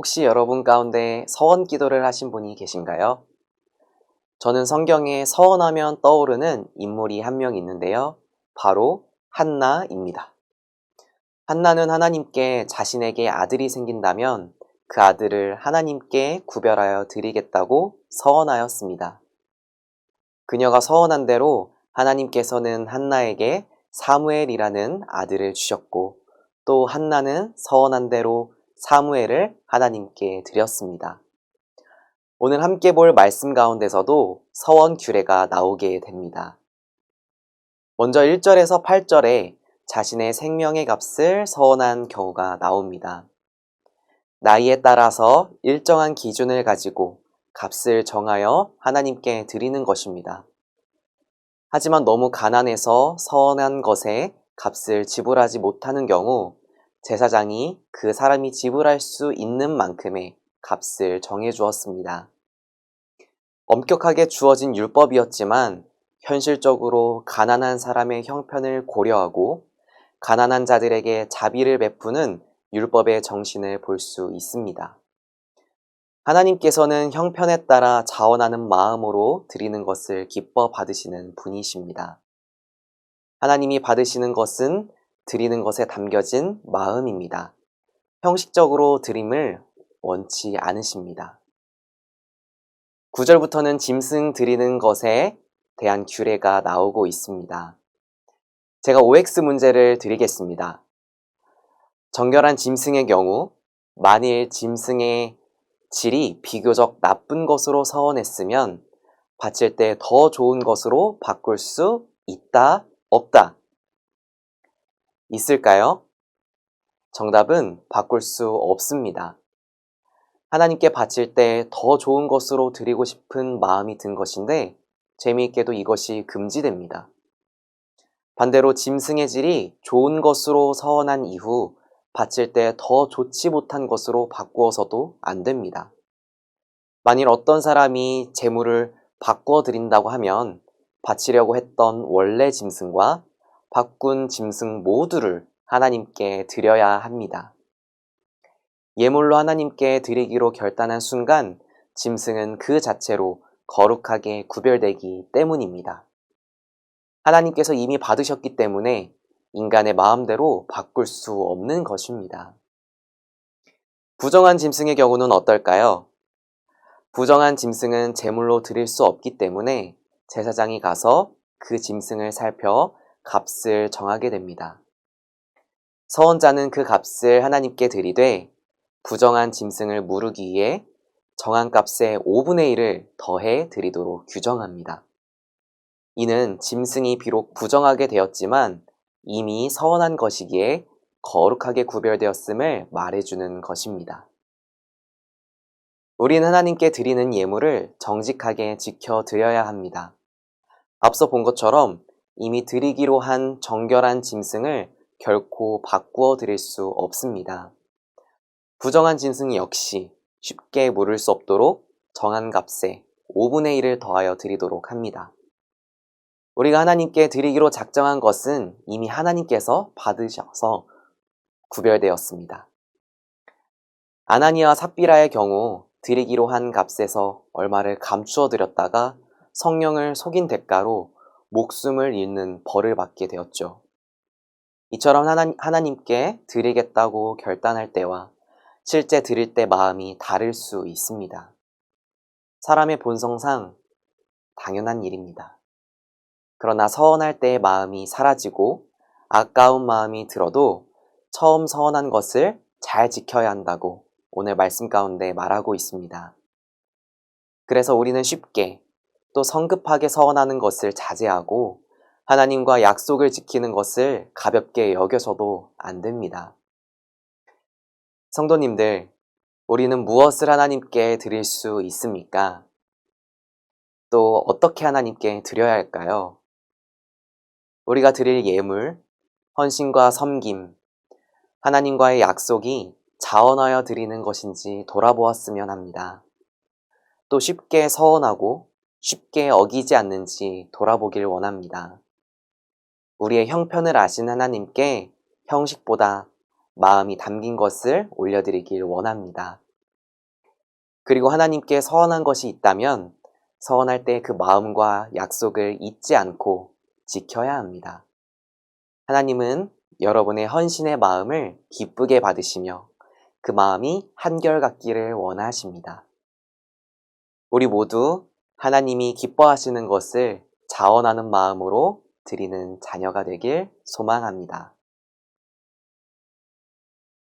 혹시 여러분 가운데 서원 기도를 하신 분이 계신가요? 저는 성경에 서원하면 떠오르는 인물이 한 명 있는데요. 바로 한나입니다. 한나는 하나님께 자신에게 아들이 생긴다면 그 아들을 하나님께 구별하여 드리겠다고 서원하였습니다. 그녀가 서원한 대로 하나님께서는 한나에게 사무엘이라는 아들을 주셨고 또 한나는 서원한 대로 사무엘을 하나님께 드렸습니다. 오늘 함께 볼 말씀 가운데서도 서원 규례가 나오게 됩니다. 먼저 1절에서 8절에 자신의 생명의 값을 서원한 경우가 나옵니다. 나이에 따라서 일정한 기준을 가지고 값을 정하여 하나님께 드리는 것입니다. 하지만 너무 가난해서 서원한 것에 값을 지불하지 못하는 경우 제사장이 그 사람이 지불할 수 있는 만큼의 값을 정해 주었습니다. 엄격하게 주어진 율법이었지만 현실적으로 가난한 사람의 형편을 고려하고 가난한 자들에게 자비를 베푸는 율법의 정신을 볼 수 있습니다. 하나님께서는 형편에 따라 자원하는 마음으로 드리는 것을 기뻐 받으시는 분이십니다. 하나님이 받으시는 것은 드리는 것에 담겨진 마음입니다. 형식적으로 드림을 원치 않으십니다. 9절부터는 짐승 드리는 것에 대한 규례가 나오고 있습니다. 제가 OX 문제를 드리겠습니다. 정결한 짐승의 경우 만일 짐승의 질이 비교적 나쁜 것으로 서원했으면 바칠 때 더 좋은 것으로 바꿀 수 있다, 없다? 있을까요? 정답은 바꿀 수 없습니다. 하나님께 바칠 때 더 좋은 것으로 드리고 싶은 마음이 든 것인데 재미있게도 이것이 금지됩니다. 반대로 짐승의 질이 좋은 것으로 서원한 이후 바칠 때 더 좋지 못한 것으로 바꾸어서도 안 됩니다. 만일 어떤 사람이 재물을 바꾸어 드린다고 하면 바치려고 했던 원래 짐승과 바꾼 짐승 모두를 하나님께 드려야 합니다. 예물로 하나님께 드리기로 결단한 순간 짐승은 그 자체로 거룩하게 구별되기 때문입니다. 하나님께서 이미 받으셨기 때문에 인간의 마음대로 바꿀 수 없는 것입니다. 부정한 짐승의 경우는 어떨까요? 부정한 짐승은 제물로 드릴 수 없기 때문에 제사장이 가서 그 짐승을 살펴 값을 정하게 됩니다. 서원자는 그 값을 하나님께 드리되 부정한 짐승을 무르기 위해 정한 값의 5분의 1을 더해 드리도록 규정합니다. 이는 짐승이 비록 부정하게 되었지만 이미 서원한 것이기에 거룩하게 구별되었음을 말해주는 것입니다. 우리는 하나님께 드리는 예물을 정직하게 지켜드려야 합니다. 앞서 본 것처럼 이미 드리기로 한 정결한 짐승을 결코 바꾸어 드릴 수 없습니다. 부정한 짐승 역시 쉽게 물을 수 없도록 정한 값에 5분의 1을 더하여 드리도록 합니다. 우리가 하나님께 드리기로 작정한 것은 이미 하나님께서 받으셔서 구별되었습니다. 아나니아와 삽비라의 경우 드리기로 한 값에서 얼마를 감추어 드렸다가 성령을 속인 대가로 목숨을 잃는 벌을 받게 되었죠. 이처럼 하나님께 드리겠다고 결단할 때와 실제 드릴 때 마음이 다를 수 있습니다. 사람의 본성상 당연한 일입니다. 그러나 서원할 때의 마음이 사라지고 아까운 마음이 들어도 처음 서원한 것을 잘 지켜야 한다고 오늘 말씀 가운데 말하고 있습니다. 그래서 우리는 쉽게 또 성급하게 서원하는 것을 자제하고 하나님과 약속을 지키는 것을 가볍게 여겨서도 안 됩니다. 성도님들, 우리는 무엇을 하나님께 드릴 수 있습니까? 또 어떻게 하나님께 드려야 할까요? 우리가 드릴 예물, 헌신과 섬김, 하나님과의 약속이 자원하여 드리는 것인지 돌아보았으면 합니다. 또 쉽게 서원하고 쉽게 어기지 않는지 돌아보길 원합니다. 우리의 형편을 아신 하나님께 형식보다 마음이 담긴 것을 올려드리길 원합니다. 그리고 하나님께 서원한 것이 있다면 서원할 때 그 마음과 약속을 잊지 않고 지켜야 합니다. 하나님은 여러분의 헌신의 마음을 기쁘게 받으시며 그 마음이 한결같기를 원하십니다. 우리 모두 하나님이 기뻐하시는 것을 자원하는 마음으로 드리는 자녀가 되길 소망합니다.